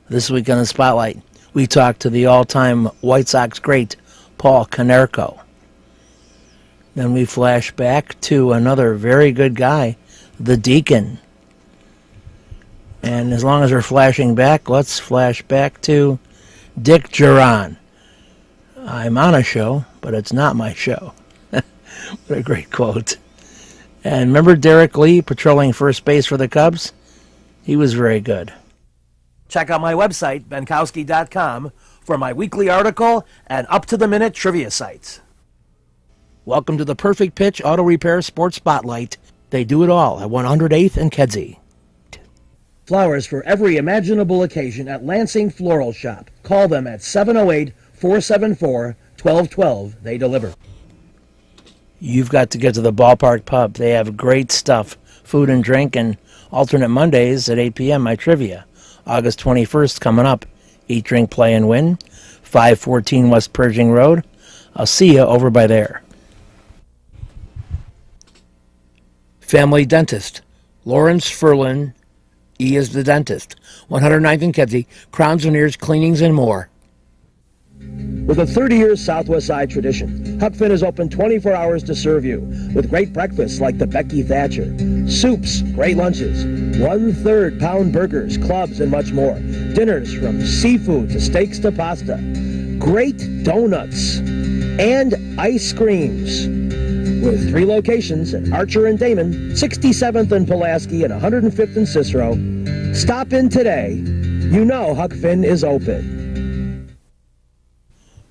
This week on the Spotlight, we talk to the all-time White Sox great, Paul Konerko. Then we flash back to another very good guy, the Deacon. And as long as we're flashing back, let's flash back to Dick Duran. I'm on a show, but it's not my show. What a great quote. And remember Derek Lee patrolling first base for the Cubs? He was very good. Check out my website, benkowski.com, for my weekly article and up-to-the-minute trivia sites. Welcome to the Perfect Pitch Auto Repair Sports Spotlight. They do it all at 108th and Kedzie. Flowers for every imaginable occasion at Lansing Floral Shop. Call them at 708-474-1212. They deliver. You've got to get to the Ballpark Pub. They have great stuff, food and drink, and alternate Mondays at 8 p.m. my trivia. August 21st coming up. Eat, drink, play, and win. 514 West Pershing Road. I'll see you over by there. Family Dentist. Lawrence Ferlin. E is the dentist. 109th and Kedzie. Crowns, veneers, cleanings, and more. With a 30-year Southwest Side tradition, Huck Finn is open 24 hours to serve you with great breakfasts like the Becky Thatcher, soups, great lunches, 1/3 pound burgers, clubs, and much more. Dinners from seafood to steaks to pasta, great donuts, and ice creams. With 3 locations at Archer and Damon, 67th and Pulaski, and 105th and Cicero. Stop in today. You know Huck Finn is open.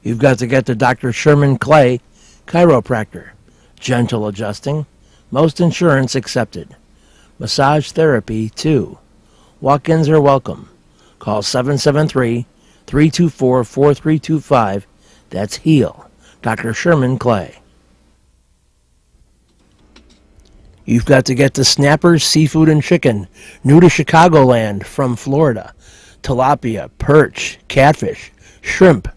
You've got to get to Dr. Sherman Clay, chiropractor. Gentle adjusting. Most insurance accepted. Massage therapy, too. Walk-ins are welcome. Call 773-324-4325. That's HEAL. Dr. Sherman Clay. You've got to get to Snappers Seafood and Chicken. New to Chicagoland from Florida. Tilapia, perch, catfish, shrimp,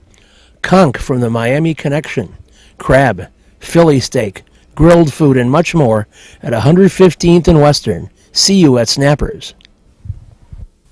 conch from the Miami Connection, crab, Philly steak, grilled food, and much more at 115th and Western. See you at Snappers.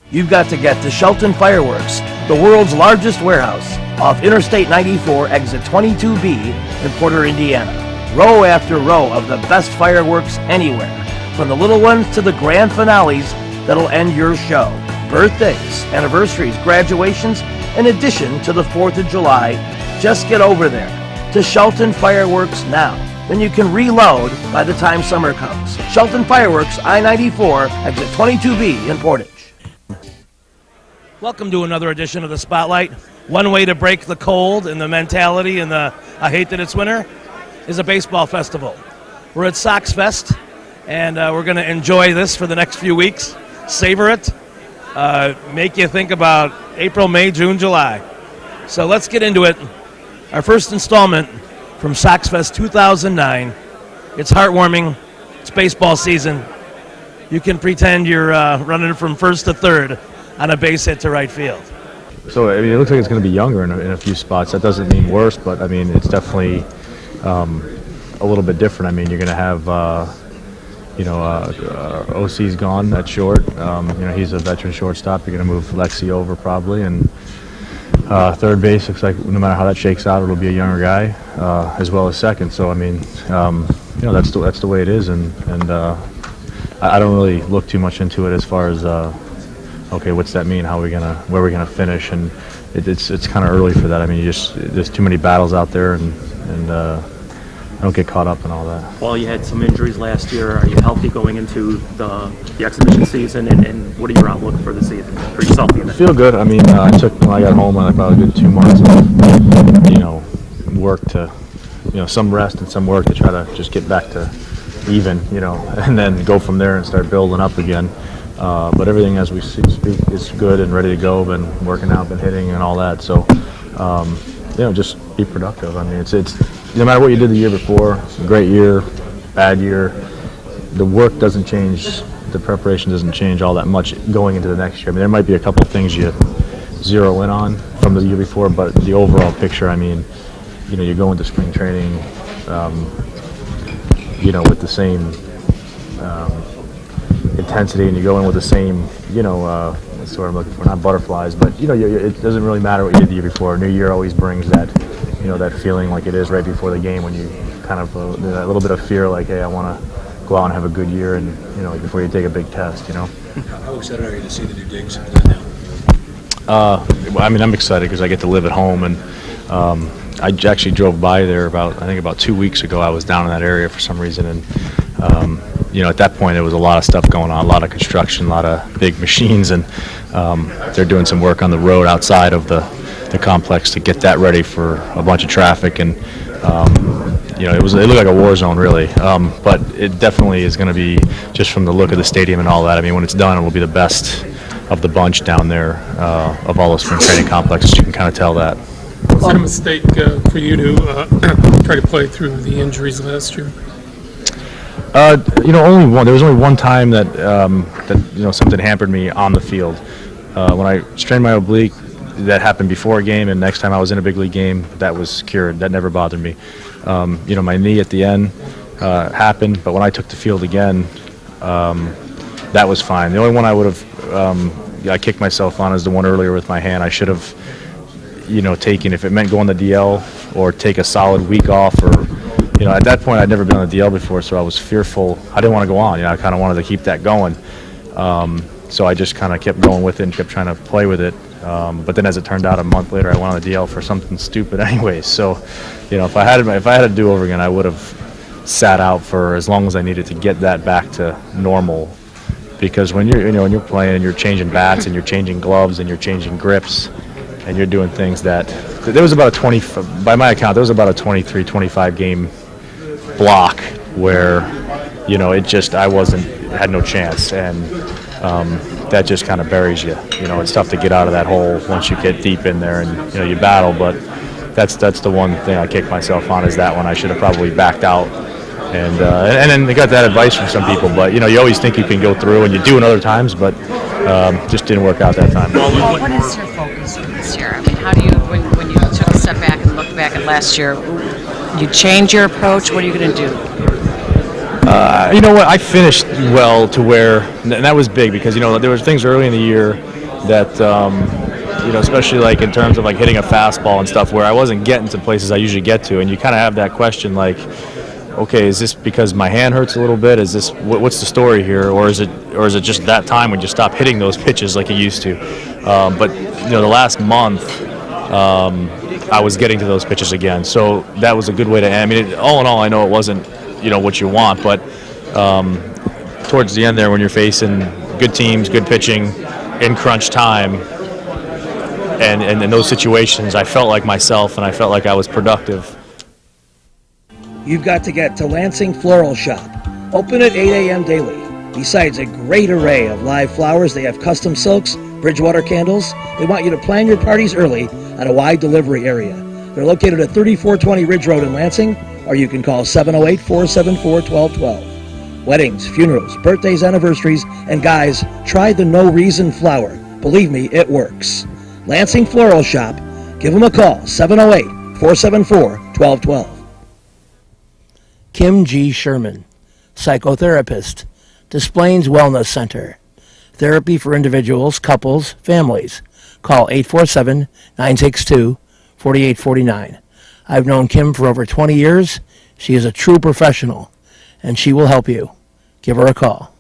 You've got to get to Shelton Fireworks, the world's largest warehouse, off Interstate 94, exit 22B in Porter, Indiana. Row after row of the best fireworks anywhere, from the little ones to the grand finales that'll end your show. Birthdays, anniversaries, graduations, in addition to the 4th of July. Just get over there to Shelton Fireworks now. Then you can reload by the time summer comes. Shelton Fireworks, I-94, exit 22B in Portage. Welcome to another edition of the Spotlight. One way to break the cold and the mentality and the I hate that it's winter is a baseball festival. We're at Sox Fest, and we're going to enjoy this for the next few weeks. Savor it. Make you think about April, May, June, July. So let's get into it. Our first installment from Sox Fest 2009. It's heartwarming. It's baseball season. You can pretend you're running from first to third on a base hit to right field. So, I mean, it looks like it's going to be younger in a few spots. That doesn't mean worse, but, I mean, it's definitely a little bit different. I mean, you're going to have, OC's gone at short. He's a veteran shortstop. You're going to move Lexi over probably. And third base looks like no matter how that shakes out, it'll be a younger guy as well as second. So, I mean, that's the way it is. And I don't really look too much into it as far as, okay, what's that mean? Where are we gonna finish? And it's kind of early for that. I mean, there's too many battles out there, and I don't get caught up in all that. Well, you had some injuries last year. Are you healthy going into the exhibition season? And what are your outlook for the season for yourself? I feel good. I mean, when I got home, I about a good 2 months of work to, some rest and some work to try to just get back to even, and then go from there and start building up again. But everything as we speak is good and ready to go. Been working out, been hitting, and all that. So, just be productive. I mean, it's no matter what you did the year before, great year, bad year, the work doesn't change, the preparation doesn't change all that much going into the next year. I mean, there might be a couple of things you zero in on from the year before, but the overall picture, I mean, you go into spring training, with the same intensity, and you go in with the same, That's the word I'm looking for. Not butterflies, but it doesn't really matter what you did the year before. A new year always brings that, that feeling like it is right before the game when you kind of that little bit of fear, like, hey, I want to go out and have a good year, and before you take a big test. How excited are you to see the new digs now? I'm excited because I get to live at home, and I actually drove by there about 2 weeks ago. I was down in that area for some reason, and at that point there was a lot of stuff going on, a lot of construction, a lot of big machines, and they're doing some work on the road outside of the complex to get that ready for a bunch of traffic, and it looked like a war zone really, but it definitely is going to be, just from the look of the stadium and all that. I mean, when it's done, it will be the best of the bunch down there of all the spring training complexes. You can kind of tell that. Was it a mistake for you to try to play through the injuries last year? Only one. There was only one time that something hampered me on the field. When I strained my oblique, that happened before a game, and next time I was in a big league game, that was cured. That never bothered me. My knee at the end happened, but when I took the field again, that was fine. The only one I would have I kicked myself on is the one earlier with my hand. I should have taken, if it meant going to the DL or take a solid week off, or at that point I'd never been on the DL before, so I was fearful. I didn't want to go on. I kind of wanted to keep that going, so I just kind of kept going with it and kept trying to play with it. But then, as it turned out, a month later I went on the DL for something stupid anyways. So if I had to do over again, I would have sat out for as long as I needed to get that back to normal. Because when you're playing and you're changing bats and you're changing gloves and you're changing grips and you're doing things that, there was about by my account, there was about a 23, 25 game block where, I had no chance, and that just kind of buries you. It's tough to get out of that hole once you get deep in there, and you battle. But that's the one thing I kick myself on, is that one I should have probably backed out. And then I got that advice from some people, but you always think you can go through, and you do in other times, but just didn't work out that time. Well, what is your focus for this year? I mean, how do you, when you took a step back and looked back at last year, you change your approach? What are you going to do? You know what? I finished well to where, and that was big because there was things early in the year that especially like in terms of like hitting a fastball and stuff, where I wasn't getting to places I usually get to, and you kind of have that question like, okay, is this because my hand hurts a little bit? Is this what's the story here, or is it just that time when you stop hitting those pitches like you used to? But the last month, I was getting to those pitches again, so that was a good way to end. I mean, all in all, I know it wasn't what you want, but towards the end there, when you're facing good teams, good pitching, in crunch time, and in those situations, I felt like myself, and I felt like I was productive. You've got to get to Lansing Floral Shop. Open at 8 a.m. daily. Besides a great array of live flowers, they have custom silks, Bridgewater candles. They want you to plan your parties early at a wide delivery area. They're located at 3420 Ridge Road in Lansing, or you can call 708-474-1212. Weddings, funerals, birthdays, anniversaries, and guys, try the No Reason flower. Believe me, it works. Lansing Floral Shop. Give them a call, 708-474-1212. Kim G. Sherman, psychotherapist, Des Plaines Wellness Center. Therapy for individuals, couples, families. Call 847-962-4849. I've known Kim for over 20 years. She is a true professional, and she will help you. Give her a call.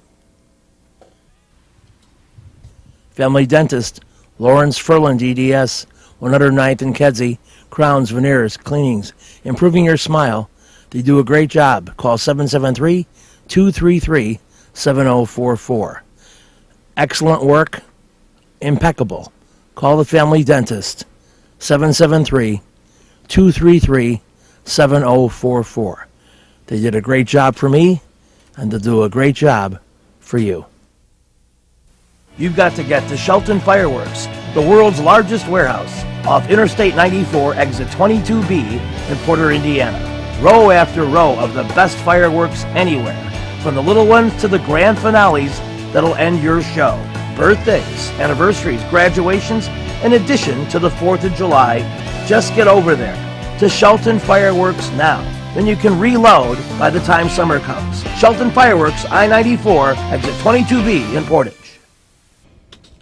Family Dentist, Lawrence Furland, EDS, 109th and Kedzie, crowns, veneers, cleanings, improving your smile. They do a great job. Call 773-233-7044. Excellent work, impeccable. Call the Family Dentist, 773-233-7044. They did a great job for me, and they'll do a great job for you. You've got to get to Shelton Fireworks, the world's largest warehouse, off Interstate 94, exit 22B in Porter, Indiana. Row after row of the best fireworks anywhere, from the little ones to the grand finales that'll end your show. Birthdays, anniversaries, graduations, in addition to the 4th of July. Just get over there to Shelton Fireworks now. Then you can reload by the time summer comes. Shelton Fireworks, I-94, exit 22B in Portage.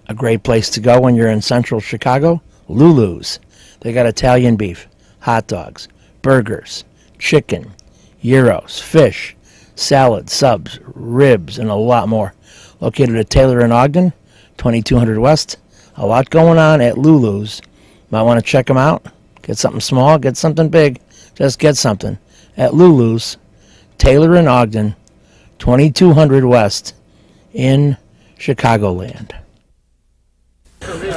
A great place to go when you're in central Chicago, Lulu's. They got Italian beef, hot dogs, burgers, chicken, gyros, fish, salad, subs, ribs, and a lot more. Located at Taylor and Ogden, 2200 West. A lot going on at Lulu's. Might want to check them out. Get something small, get something big. Just get something. At Lulu's, Taylor and Ogden, 2200 West in Chicagoland.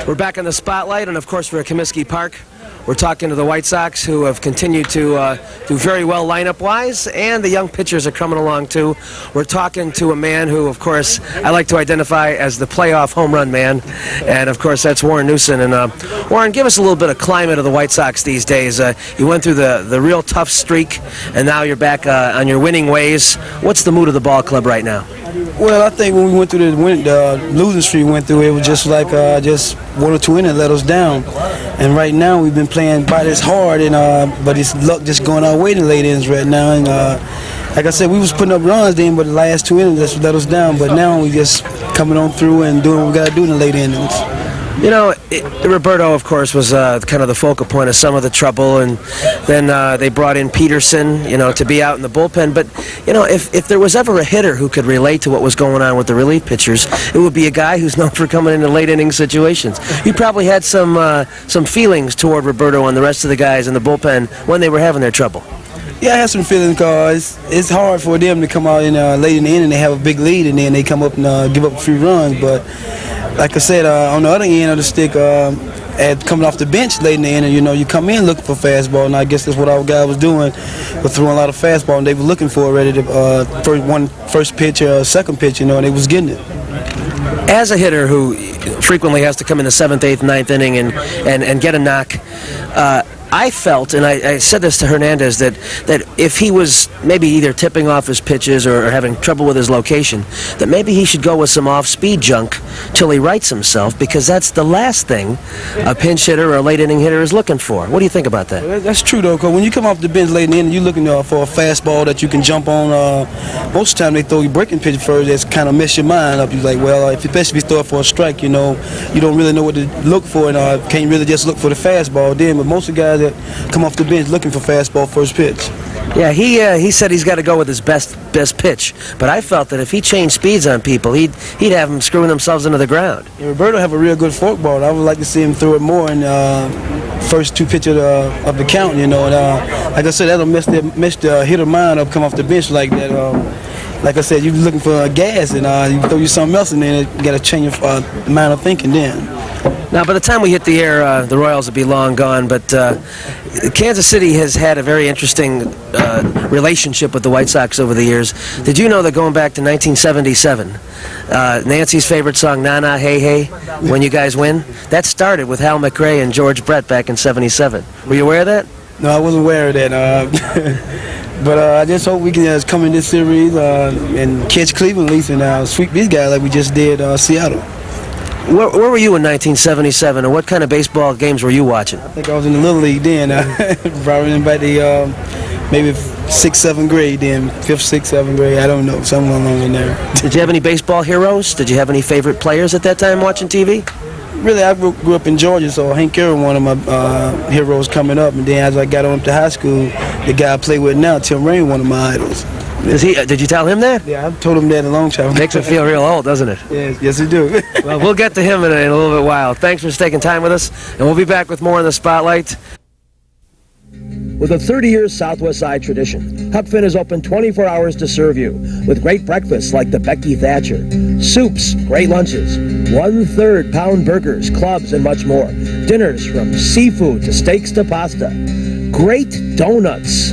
We're back in the spotlight, and of course we're at Comiskey Park. We're talking to the White Sox, who have continued to do very well lineup-wise, and the young pitchers are coming along too. We're talking to a man who, of course, I like to identify as the playoff home run man, and of course that's Warren Newson. And Warren, give us a little bit of climate of the White Sox these days. You went through the real tough streak, and now you're back on your winning ways. What's the mood of the ball club right now? Well, I think when we went through the losing streak, it was just like just one or two innings let us down. And right now we've been playing about as hard, and but it's luck just going our way in the late innings right now. And like I said, we was putting up runs then, but the last two innings just let us down. But now we just coming on through and doing what we got to do in the late innings. You know, Roberto, of course, was kind of the focal point of some of the trouble, and then they brought in Peterson, to be out in the bullpen. But, if there was ever a hitter who could relate to what was going on with the relief pitchers, it would be a guy who's known for coming into late inning situations. You probably had some feelings toward Roberto and the rest of the guys in the bullpen when they were having their trouble. Yeah, I have some feelings because it's hard for them to come out in late in the inning and they have a big lead, and then they come up and give up a few runs. But like I said, on the other end of the stick, coming off the bench late in the inning, you come in looking for fastball, and I guess that's what our guy was doing, was throwing a lot of fastball, and they were looking for it ready to first pitch or second pitch, and they was getting it. As a hitter who frequently has to come in the 7th, 8th, 9th inning and get a knock, I felt, and I said this to Hernandez, that if he was maybe either tipping off his pitches or having trouble with his location, that maybe he should go with some off-speed junk till he rights himself, because that's the last thing a pinch hitter or a late inning hitter is looking for. What do you think about that? Well, that's true, though, because when you come off the bench late in the inning, you're looking for a fastball that you can jump on. Most of the time they throw you breaking pitch first, that's kind of mess your mind up. You're like, well, especially if you throw it for a strike, you don't really know what to look for, and can't really just look for the fastball then. But most of the guys that come off the bench looking for fastball first pitch. Yeah, he said he's got to go with his best pitch. But I felt that if he changed speeds on people, he'd have them screwing themselves into the ground. Yeah, Roberto have a real good forkball. I would like to see him throw it more in first two pitches of the count. And like I said, that'll mess the hitter mind up. Come off the bench like that. Like I said, you're looking for gas, and you throw you something else, and then you got to change your mind of thinking then. Now, by the time we hit the air, the Royals will be long gone, but Kansas City has had a very interesting relationship with the White Sox over the years. Did you know that going back to 1977, Nancy's favorite song, Na Na Hey Hey, When You Guys Win, that started with Hal McRae and George Brett back in '77. Were you aware of that? No, I wasn't aware of that. But I just hope we can come in this series and catch Cleveland at least and sweep these guys like we just did Seattle. Where were you in 1977, and what kind of baseball games were you watching? I think I was in the Little League then, probably in about the maybe 6th, 7th grade then, 5th, 6th, 7th grade, I don't know, somewhere along in there. Did you have any baseball heroes? Did you have any favorite players at that time watching TV? Really, I grew up in Georgia, so Hank Aaron, one of my heroes coming up, and then as I got on to high school, the guy I play with now, Tim Raine, one of my idols. Did you tell him that? Yeah, I told him that a long time ago. Makes him feel real old, doesn't it? Yes, it do. Well, we'll get to him in a little bit while. Thanks for taking time with us, and we'll be back with more in the Spotlight. With a 30-year Southwest Side tradition, Huck Finn is open 24 hours to serve you with great breakfasts like the Becky Thatcher, soups, great lunches, 1/3 pound burgers, clubs, and much more. Dinners from seafood to steaks to pasta, great donuts,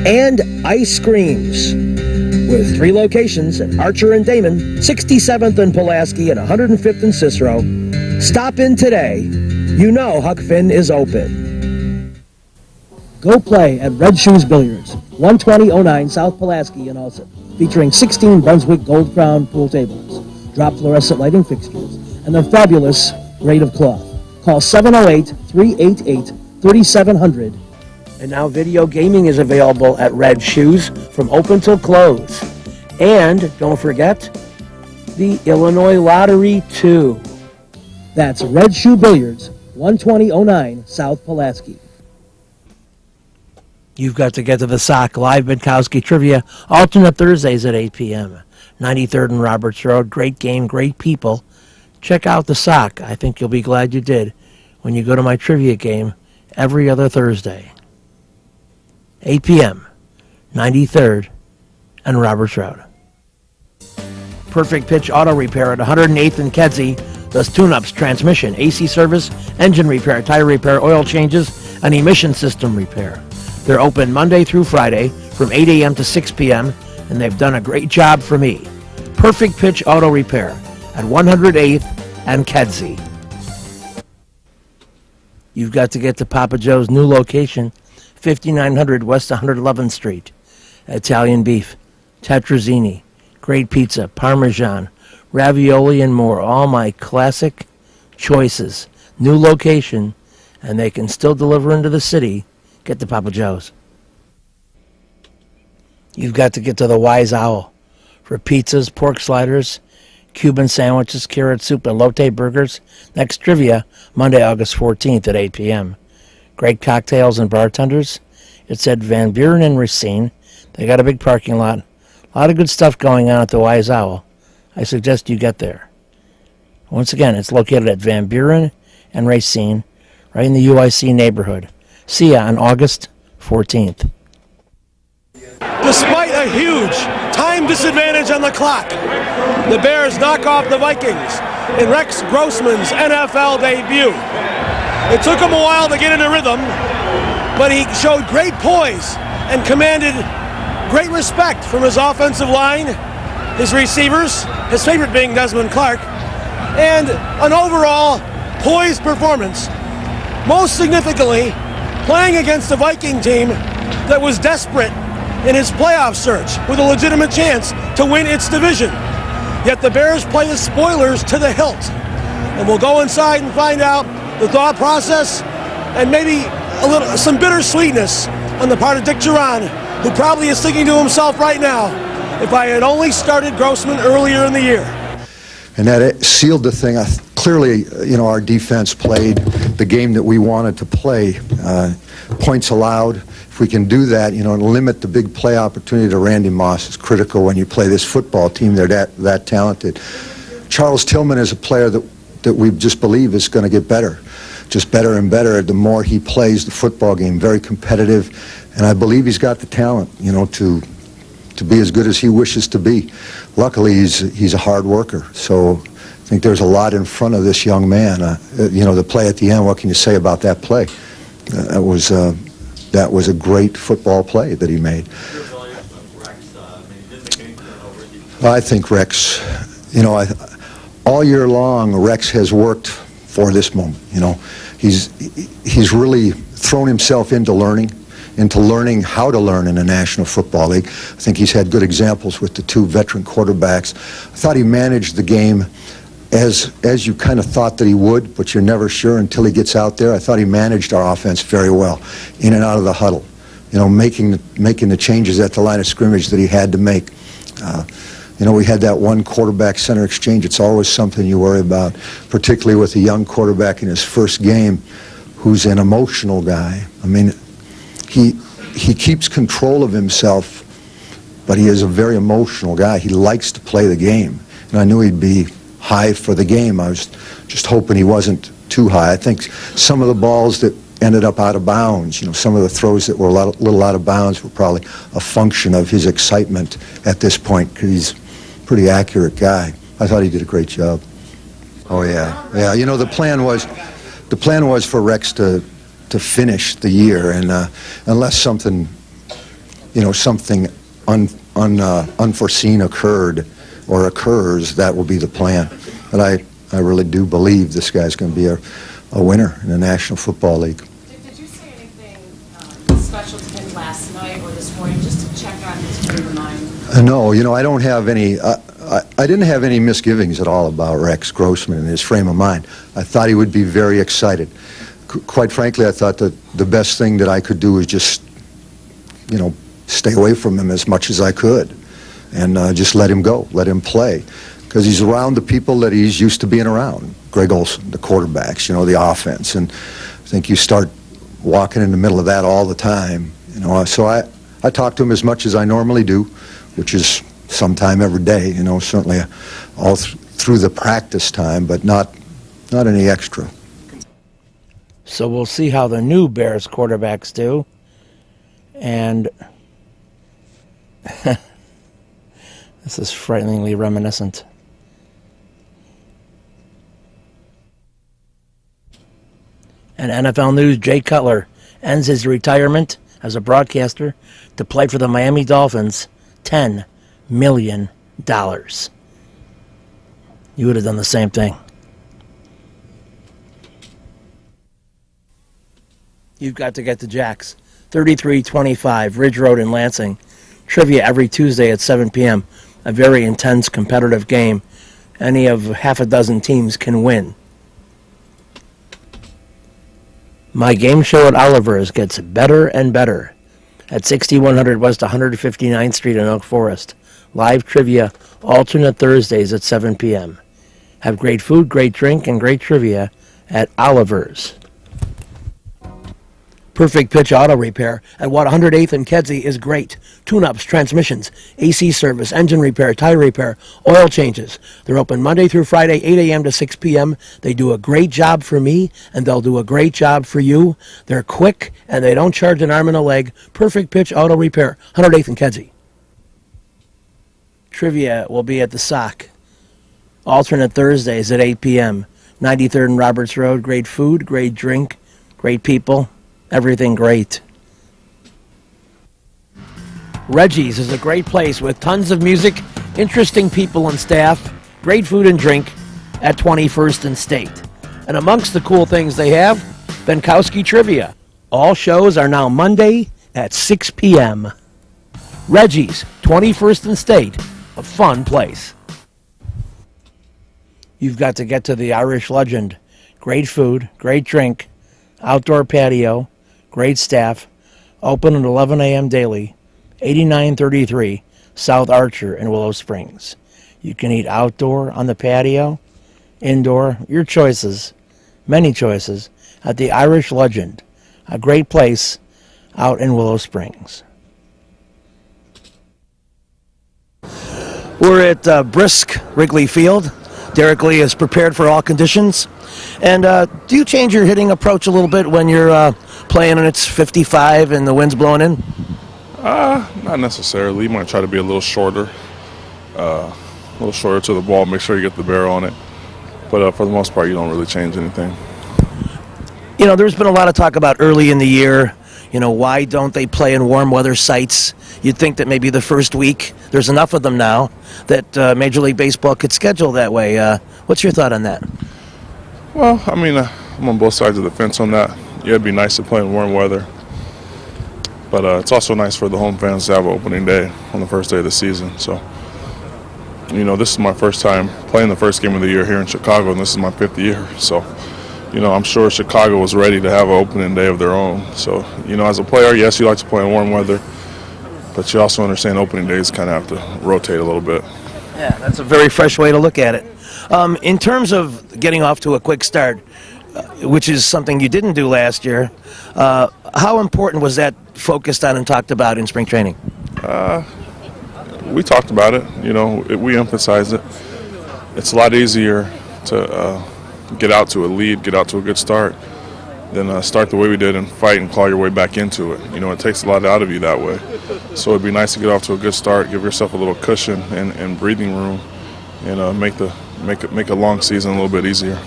and ice creams. With 3 locations at Archer and Damon, 67th and Pulaski, and 105th and Cicero. Stop in today. You know Huck Finn is open. Go play at Red Shoes Billiards, 12009 South Pulaski in Ulsan, featuring 16 Brunswick Gold Crown pool tables, drop fluorescent lighting fixtures, and the fabulous Raid of Cloth. Call 708-388-3700. And now video gaming is available at Red Shoes from open till close. And don't forget the Illinois Lottery too. That's Red Shoe Billiards, 12009 South Pulaski. You've got to get to the Sock live Minkowski trivia, alternate Thursdays at 8 p.m. 93rd and Roberts Road. Great game, great people. Check out the Sock. I think you'll be glad you did when you go to my trivia game every other Thursday. 8 p.m., 93rd and Roberts Road. Perfect Pitch Auto Repair at 108th and Kedzie does tune-ups, transmission, AC service, engine repair, tire repair, oil changes, and emission system repair. They're open Monday through Friday from 8 a.m. to 6 p.m., and they've done a great job for me. Perfect Pitch Auto Repair at 108th and Kedzie. You've got to get to Papa Joe's new location, 5900 West 111th Street. Italian beef, tetrazzini, great pizza, parmesan, ravioli, and more. All my classic choices. New location, and they can still deliver into the city. Get to Papa Joe's. You've got to get to the Wise Owl for pizzas, pork sliders, Cuban sandwiches, carrot soup, and elote burgers. Next trivia, Monday, August 14th at 8 p.m. Great cocktails and bartenders. It's at Van Buren and Racine. They got a big parking lot. A lot of good stuff going on at the Wise Owl. I suggest you get there. Once again, it's located at Van Buren and Racine, right in the UIC neighborhood. See ya on August 14th. Despite a huge time disadvantage on the clock, the Bears knock off the Vikings in Rex Grossman's NFL debut. It took him a while to get into rhythm, but he showed great poise and commanded great respect from his offensive line, his receivers, his favorite being Desmond Clark, and an overall poised performance. Most significantly, playing against a Viking team that was desperate in its playoff search with a legitimate chance to win its division. Yet the Bears play the spoilers to the hilt. And we'll go inside and find out the thought process and maybe some bittersweetness on the part of Dick Jauron, who probably is thinking to himself right now, if I had only started Grossman earlier in the year. And that sealed the thing. Clearly, our defense played the game that we wanted to play. Points allowed. If we can do that, and limit the big play opportunity to Randy Moss is critical when you play this football team. They're that talented. Charles Tillman is a player that we just believe is going to get better. Just better and better the more he plays the football game. Very competitive, and I believe he's got the talent, to be as good as he wishes to be. Luckily, he's a hard worker, so I think there's a lot in front of this young man. The play at the end, what can you say about that play? That was a great football play that he made. I think Rex, all year long, Rex has worked for this moment. He's really thrown himself into learning how to learn in the National Football League. I think he's had good examples with the two veteran quarterbacks. I thought he managed the game as you kind of thought that he would, but you're never sure until he gets out there. I thought he managed our offense very well, in and out of the huddle, making the changes at the line of scrimmage that he had to make. We had that one quarterback center exchange. It's always something you worry about, particularly with a young quarterback in his first game who's an emotional guy. I mean, he keeps control of himself, but he is a very emotional guy. He likes to play the game, and I knew he'd be high for the game. I was just hoping he wasn't too high. I think some of the balls that ended up out of bounds, some of the throws that were a little out of bounds were probably a function of his excitement at this point, because he's a pretty accurate guy. I thought he did a great job. Oh yeah. The plan was for Rex to finish the year, and unless something unforeseen occurred or occurs, that will be the plan. But I really do believe this guy's going to be a winner in the National Football League. Did you say anything special to him last night or this morning, just to check on his frame of mind? No, I don't have any. I didn't have any misgivings at all about Rex Grossman and his frame of mind. I thought he would be very excited. Quite frankly, I thought that the best thing that I could do was just, stay away from him as much as I could, and just let him go, let him play. because he's around the people that he's used to being around. Greg Olson, the quarterbacks, the offense. And I think you start walking in the middle of that all the time. So I talk to him as much as I normally do, which is sometime every day, certainly all through the practice time, but not any extra. So we'll see how the new Bears quarterbacks do. And this is frighteningly reminiscent. And NFL news, Jay Cutler ends his retirement as a broadcaster to play for the Miami Dolphins, $10 million. You would have done the same thing. You've got to get to Jack's, 3325 Ridge Road in Lansing. Trivia every Tuesday at 7 p.m. A very intense competitive game. Any of half a dozen teams can win. My game show at Oliver's gets better and better at 6100 West 159th Street in Oak Forest. Live trivia alternate Thursdays at 7 p.m. Have great food, great drink, and great trivia at Oliver's. Perfect Pitch Auto Repair at 108th and Kedzie is great. Tune-ups, transmissions, AC service, engine repair, tire repair, oil changes. They're open Monday through Friday, 8 a.m. to 6 p.m. They do a great job for me, and they'll do a great job for you. They're quick, and they don't charge an arm and a leg. Perfect Pitch Auto Repair, 108th and Kedzie. Trivia will be at the Sock. Alternate Thursdays at 8 p.m. 93rd and Roberts Road. Great food, great drink, great people. Everything great. Reggie's is a great place with tons of music, interesting people and staff, great food and drink at 21st and State. And amongst the cool things they have, Benkowski Trivia. All shows are now Monday at 6 p.m. Reggie's, 21st and State, a fun place. You've got to get to the Irish Legend. Great food, great drink, outdoor patio, great staff, open at 11 a.m. daily, 8933 South Archer in Willow Springs. You can eat outdoor on the patio, indoor, your choices, many choices, at the Irish Legend, a great place out in Willow Springs. We're at Brisk Wrigley Field. Derek Lee is prepared for all conditions. And do you change your hitting approach a little bit when you're playing and it's 55 and the wind's blowing in? Not necessarily. You might try to be a little shorter to the ball, make sure you get the barrel on it. But for the most part, you don't really change anything. There's been a lot of talk about early in the year, why don't they play in warm weather sites? You'd think that maybe the first week, there's enough of them now, that Major League Baseball could schedule that way. What's your thought on that? Well, I mean, I'm on both sides of the fence on that. Yeah, it'd be nice to play in warm weather. But it's also nice for the home fans to have an opening day on the first day of the season. So, this is my first time playing the first game of the year here in Chicago, and this is my 5th year. So, I'm sure Chicago was ready to have an opening day of their own. So, as a player, yes, you like to play in warm weather, but you also understand opening days kind of have to rotate a little bit. Yeah, that's a very fresh way to look at it. In terms of getting off to a quick start, which is something you didn't do last year, how important was that focused on and talked about in spring training? We talked about it. We emphasized it. It's a lot easier to get out to a lead, get out to a good start, than start the way we did and fight and claw your way back into it. It takes a lot out of you that way. So it'd be nice to get off to a good start, give yourself a little cushion and breathing room, and make a long season a little bit easier.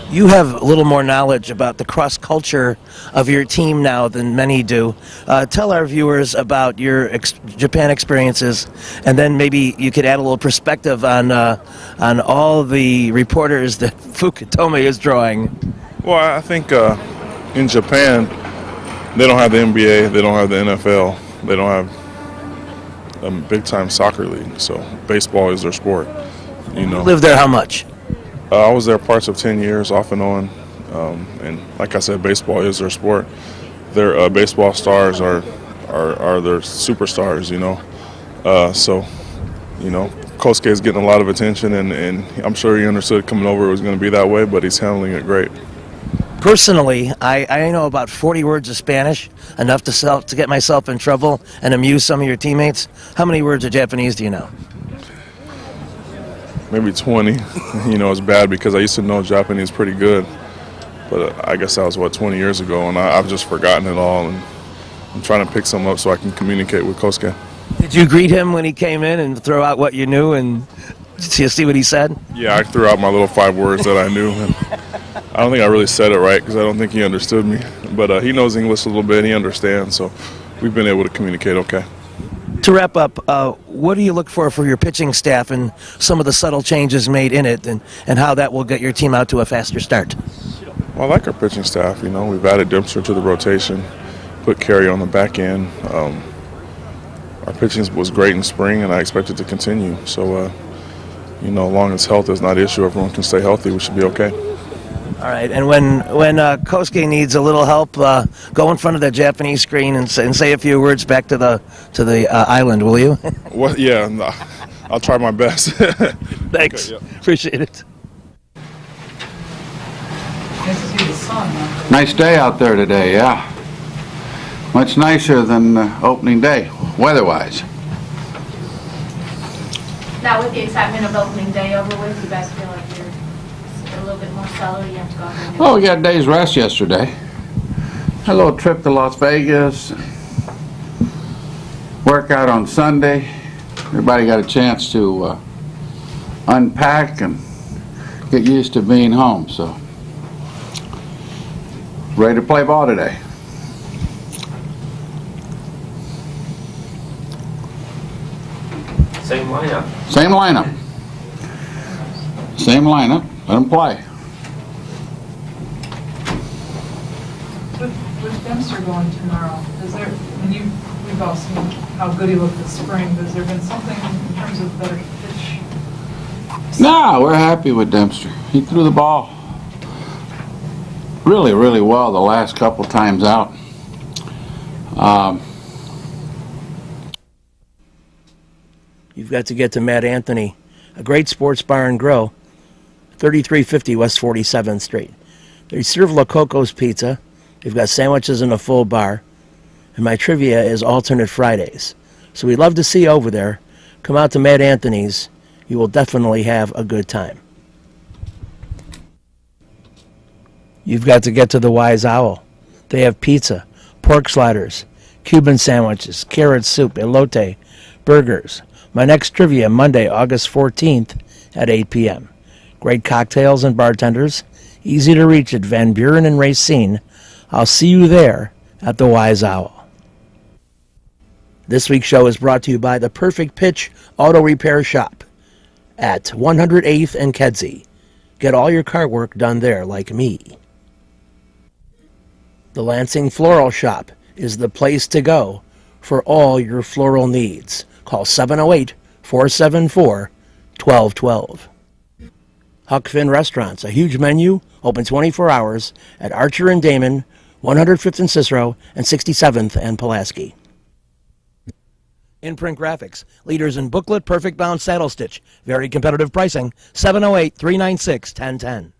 You have a little more knowledge about the cross-culture of your team now than many do. Tell our viewers about your Japan experiences, and then maybe you could add a little perspective on all the reporters that Fukutome is drawing. Well, I think in Japan, they don't have the NBA, they don't have the NFL, they don't have a big-time soccer league, so baseball is their sport. You lived there how much? I was there parts of 10 years, off and on, and like I said, baseball is their sport. Their baseball stars are their superstars, so, Kosuke is getting a lot of attention, and I'm sure he understood coming over it was going to be that way, but he's handling it great. Personally, I know about 40 words of Spanish, enough to get myself in trouble and amuse some of your teammates. How many words of Japanese do you know? Maybe 20. It's bad because I used to know Japanese pretty good, but I guess that was, 20 years ago, and I've just forgotten it all, and I'm trying to pick some up so I can communicate with Kosuke. Did you greet him when he came in and throw out what you knew and see what he said? Yeah, I threw out my little 5 words that I knew, and I don't think I really said it right because I don't think he understood me, but he knows English a little bit, he understands, so we've been able to communicate okay. To wrap up, what do you look for your pitching staff and some of the subtle changes made in it and how that will get your team out to a faster start? Well, I like our pitching staff. We've added Dempster to the rotation, put Carey on the back end. Our pitching was great in spring, and I expect it to continue. So, as long as health is not an issue, everyone can stay healthy, we should be okay. All right, and when Kosuke needs a little help, go in front of the Japanese screen and say a few words back to the island, will you? Well, yeah, no, I'll try my best. Thanks, Okay, yeah. Appreciate it. Nice to see the sun. Nice day out there today, yeah. Much nicer than opening day, weather-wise. Now, with the excitement of opening day over with, you guys feel like you're a little bit more settled? You have to go out there. Well, we got a day's rest yesterday. Had a little trip to Las Vegas. Workout on Sunday. Everybody got a chance to unpack and get used to being home, so ready to play ball today. Same lineup. Same lineup. Same lineup. Let them play. With Dempster going tomorrow, we've all seen how good he looked this spring. Has there been something in terms of better pitch? No, we're happy with Dempster. He threw the ball really, really well the last couple times out. You've got to get to Matt Anthony, a great sports bar and grill, 3350 West 47th Street. They serve La Coco's Pizza. They've got sandwiches in a full bar. And my trivia is alternate Fridays. So we'd love to see you over there. Come out to Matt Anthony's. You will definitely have a good time. You've got to get to the Wise Owl. They have pizza, pork sliders, Cuban sandwiches, carrot soup, elote, burgers. My next trivia, Monday, August 14th at 8 p.m. Great cocktails and bartenders. Easy to reach at Van Buren and Racine. I'll see you there at the Wise Owl. This week's show is brought to you by the Perfect Pitch Auto Repair Shop at 108th and Kedzie. Get all your car work done there like me. The Lansing Floral Shop is the place to go for all your floral needs. Call 708-474-1212. Huck Finn Restaurants, a huge menu, open 24 hours at Archer and Damon, 105th and Cicero, and 67th and Pulaski. Imprint Graphics, leaders in booklet, perfect bound saddle stitch. Very competitive pricing, 708-396-1010.